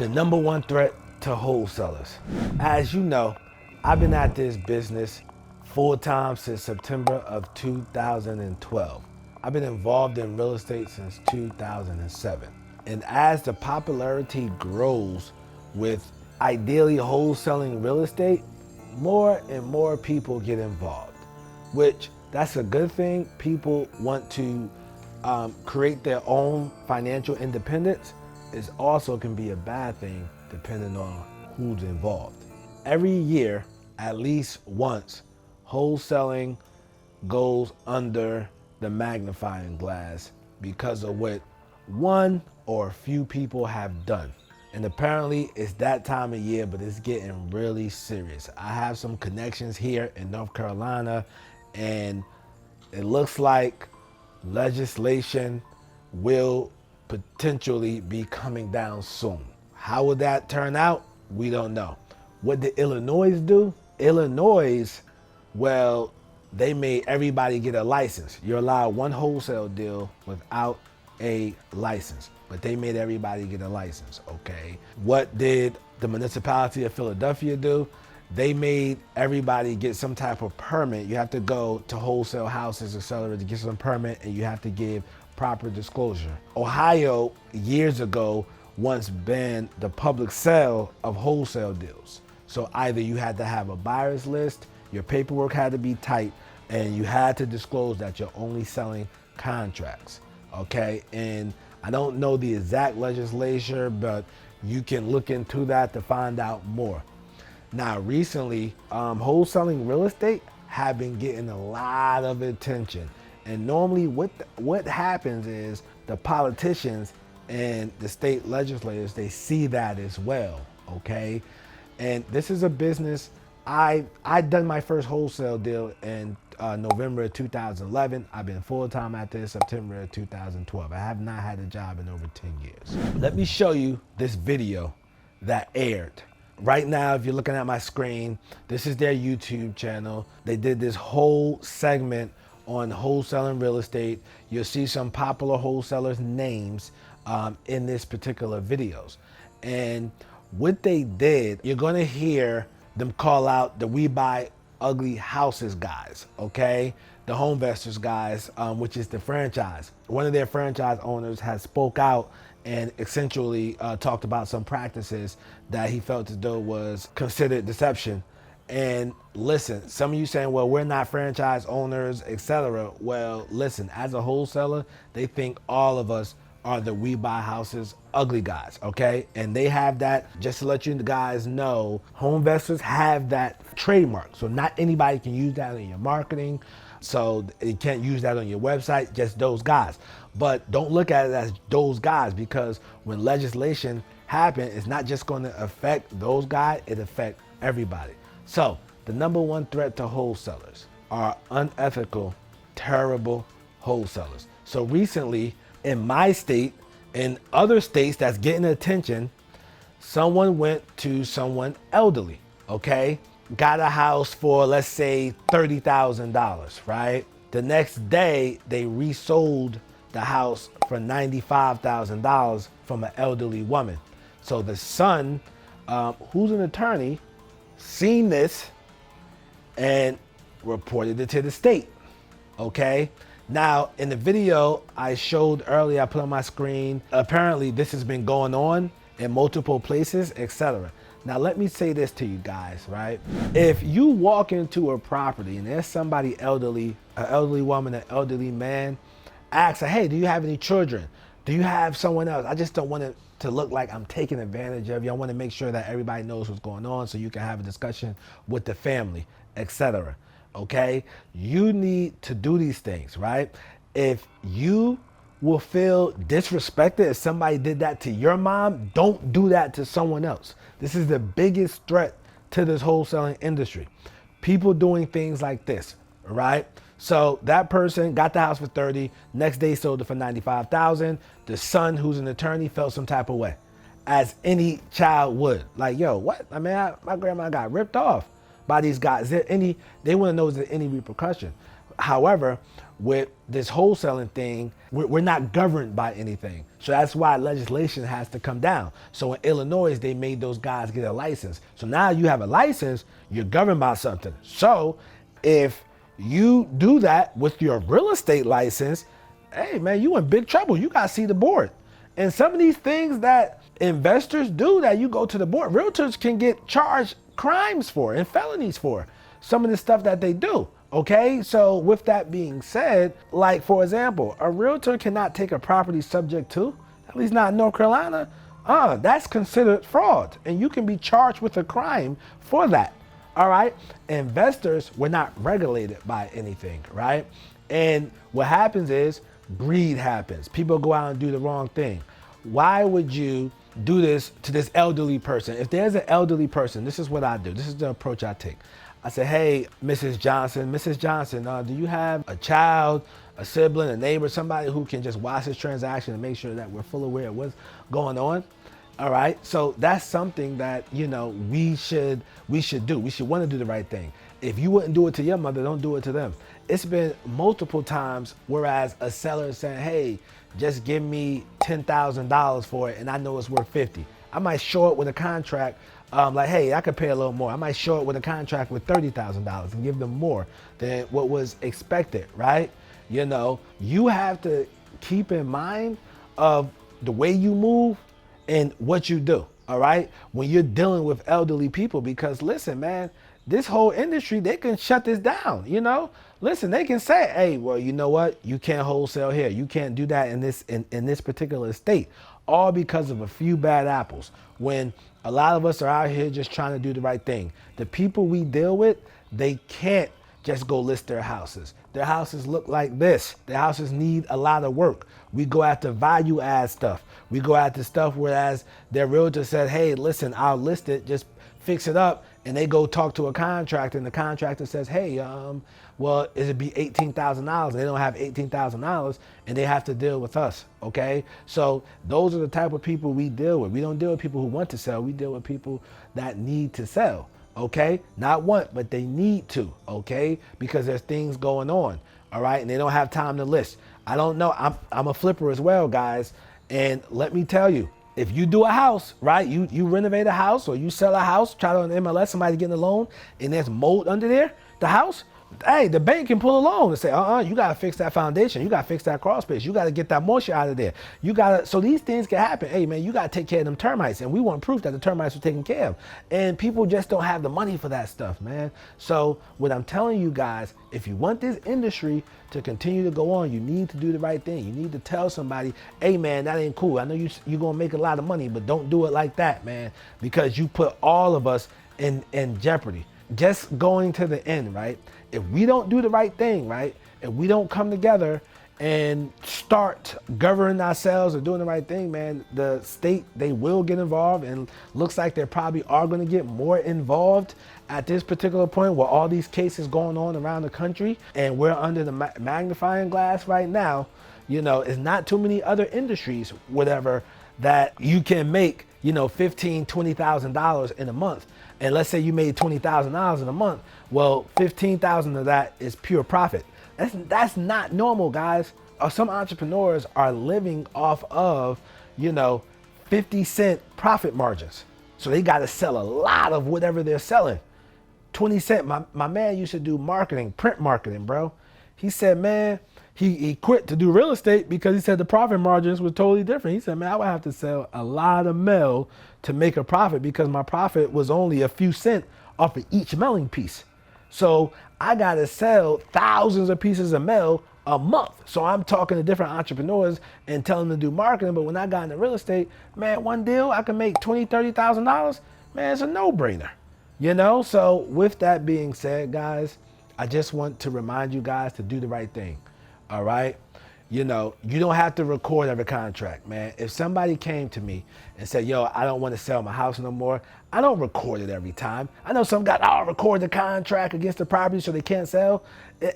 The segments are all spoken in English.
the number one threat to wholesalers. As you know, I've been at this business full time since September of 2012. I've been involved in real estate since 2007. And as the popularity grows with ideally wholesaling real estate, more and more people get involved, which that's a good thing. People want to create their own financial independence. It also can be a bad thing depending on who's involved. Every year, at least once, wholesaling goes under the magnifying glass because of what one or a few people have done. And apparently it's that time of year, but it's getting really serious. I have some connections here in North Carolina, and it looks like legislation will potentially be coming down soon. How will that turn out? We don't know. What did Illinois do? Illinois, well, they made everybody get a license. You're allowed one wholesale deal without a license, but they made everybody get a license, okay? What did the municipality of Philadelphia do? They made everybody get some type of permit. You have to go to wholesale houses, etc., to get some permit, and you have to give proper disclosure. Ohio, years ago, once banned the public sale of wholesale deals. So either you had to have a buyer's list, your paperwork had to be tight, and you had to disclose that you're only selling contracts, okay? And I don't know the exact legislature, but you can look into that to find out more. Now, recently, wholesaling real estate have been getting a lot of attention. And normally what happens is the politicians and the state legislators, they see that as well, okay? And this is a business, I done my first wholesale deal in November of 2011. I've been full-time at this September of 2012. I have not had a job in over 10 years. Let me show you this video that aired. Right now, if you're looking at my screen, this is their YouTube channel. They did this whole segment on wholesaling real estate. You'll see some popular wholesalers' names in this particular videos. And what they did, you're gonna hear them call out the We Buy Ugly Houses guys, okay? The Home Investors guys, which is the franchise. One of their franchise owners has spoke out and essentially talked about some practices that he felt as though was considered deception. And listen, some of you saying, well, we're not franchise owners, etc. Well, listen, as a wholesaler, they think all of us are the We Buy Houses ugly guys, okay? And they have that, just to let you guys know, Home Investors have that trademark. So not anybody can use that in your marketing. So you can't use that on your website, just those guys. But don't look at it as those guys, because when legislation happens, it's not just going to affect those guys, it affects everybody. So the number one threat to wholesalers are unethical, terrible wholesalers. So recently in my state and other states that's getting attention, someone went to someone elderly, okay? Got a house for, let's say, $30,000, right? The next day, they resold the house for $95,000 from an elderly woman. So the son, who's an attorney, seen this and reported it to the state, okay? Now, in the video I showed earlier, I put on my screen, apparently this has been going on in multiple places, etc. Now, let me say this to you guys, right? If you walk into a property and there's somebody elderly, an elderly woman, an elderly man, ask her, hey, do you have any children? Do you have someone else? I just don't want it to look like I'm taking advantage of you. I want to make sure that everybody knows what's going on so you can have a discussion with the family, etc. Okay? You need to do these things, right? If you will feel disrespected if somebody did that to your mom, don't do that to someone else. This is the biggest threat to this wholesaling industry. People doing things like this, right? So that person got the house for 30, next day sold it for 95,000. The son, who's an attorney, felt some type of way, as any child would. Like, yo, what? I mean, my grandma got ripped off by these guys. They want to know, is there any repercussion? However, with this wholesaling thing, we're not governed by anything. So that's why legislation has to come down. So in Illinois, they made those guys get a license. So now you have a license, you're governed by something. So if you do that with your real estate license, hey man, you in big trouble. You got to see the board. And some of these things that investors do that you go to the board, realtors can get charged crimes for and felonies for some of the stuff that they do. Okay, so with that being said, like for example, a realtor cannot take a property subject to, at least not in North Carolina. That's considered fraud, and you can be charged with a crime for that. All right, investors, we're not regulated by anything, right? And what happens is greed happens. People go out and do the wrong thing. Why would you do this to this elderly person? If there's an elderly person, this is what I do. This is the approach I take. I say, hey, Mrs. Johnson, do you have a child, a sibling, a neighbor, somebody who can just watch this transaction and make sure that we're full aware of what's going on? All right, so that's something that, we should do. We should want to do the right thing. If you wouldn't do it to your mother, don't do it to them. It's been multiple times, whereas a seller is saying, hey, just give me $10,000 for it, and I know it's worth 50. I might show it with a contract, like, hey, I could pay a little more. I might show it with a contract with $30,000 and give them more than what was expected, right? You have to keep in mind of the way you move and what you do, all right? When you're dealing with elderly people, because listen, man, this whole industry, they can shut this down, Listen, they can say, hey, well, you know what? You can't wholesale here. You can't do that in this particular state, all because of a few bad apples. When a lot of us are out here just trying to do the right thing. The people we deal with, they can't just go list their houses. Their houses look like this. Their houses need a lot of work. We go after value add stuff. We go after stuff whereas their realtor said, hey, listen, I'll list it, just fix it up. And they go talk to a contractor and the contractor says, hey, well, it'd be $18,000. They don't have $18,000 and they have to deal with us, okay? So those are the type of people we deal with. We don't deal with people who want to sell. We deal with people that need to sell, okay? Not want, but they need to, okay? Because there's things going on, all right? And they don't have time to list. I don't know. I'm a flipper as well, guys. And let me tell you, if you do a house, right, you renovate a house or you sell a house, try to on MLS, somebody getting a loan and there's mold under there, the house, hey, the bank can pull a loan and say, you got to fix that foundation. You got to fix that crawl space. You got to get that moisture out of there. So these things can happen. Hey, man, you got to take care of them termites. And we want proof that the termites were taken care of. And people just don't have the money for that stuff, man. So what I'm telling you guys, if you want this industry to continue to go on, you need to do the right thing. You need to tell somebody, hey, man, that ain't cool. I know you're going to make a lot of money, but don't do it like that, man, because you put all of us in jeopardy. Just going to the end, right? If we don't do the right thing, right? If we don't come together and start governing ourselves or doing the right thing, man, the state, they will get involved, and looks like they probably are going to get more involved at this particular point with all these cases going on around the country, and we're under the magnifying glass right now. It's not too many other industries, whatever, that you can make, $15,000, $20,000 in a month. And let's say you made $20,000 in a month. Well, 15,000 of that is pure profit. That's not normal, guys. Some entrepreneurs are living off of, 50-cent profit margins. So they got to sell a lot of whatever they're selling. 20 cent. My man used to do marketing, print marketing, bro. He said, man, he quit to do real estate because he said the profit margins were totally different. He said, man, I would have to sell a lot of mail to make a profit because my profit was only a few cents off of each mailing piece. So I got to sell thousands of pieces of mail a month. So I'm talking to different entrepreneurs and telling them to do marketing. But when I got into real estate, man, one deal, I can make $20,000, $30,000. Man, it's a no-brainer. So with that being said, guys, I just want to remind you guys to do the right thing. All right. You don't have to record every contract, man. If somebody came to me and said, yo, I don't want to sell my house no more, I don't record it every time. I know some guys, I'll record the contract against the property so they can't sell.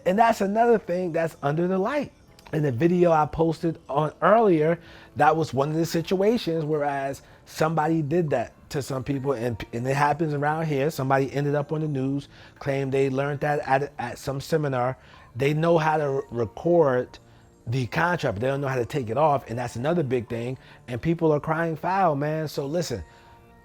And that's another thing that's under the light. In the video I posted on earlier, that was one of the situations whereas somebody did that. to some people, and it happens around here. Somebody ended up on the news, claimed they learned that at some seminar. They know how to record the contract, but they don't know how to take it off, and that's another big thing. And people are crying foul, man. So listen,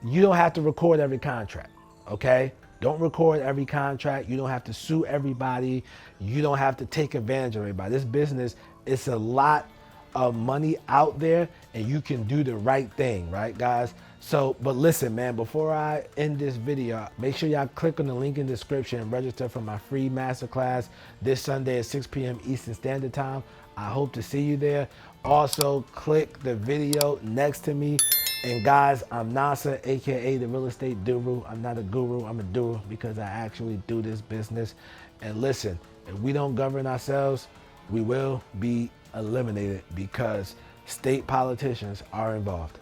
you don't have to record every contract, okay? Don't record every contract. You don't have to sue everybody. You don't have to take advantage of everybody. This business, it's a lot of money out there, and you can do the right thing, right, guys? So, but listen, man, before I end this video, make sure y'all click on the link in the description and register for my free masterclass this Sunday at 6 p.m. Eastern Standard Time. I hope to see you there. Also, click the video next to me. And guys, I'm Nasser, AKA the Real Estate Guru. I'm not a guru, I'm a doer because I actually do this business. And listen, if we don't govern ourselves, we will be eliminated because state politicians are involved.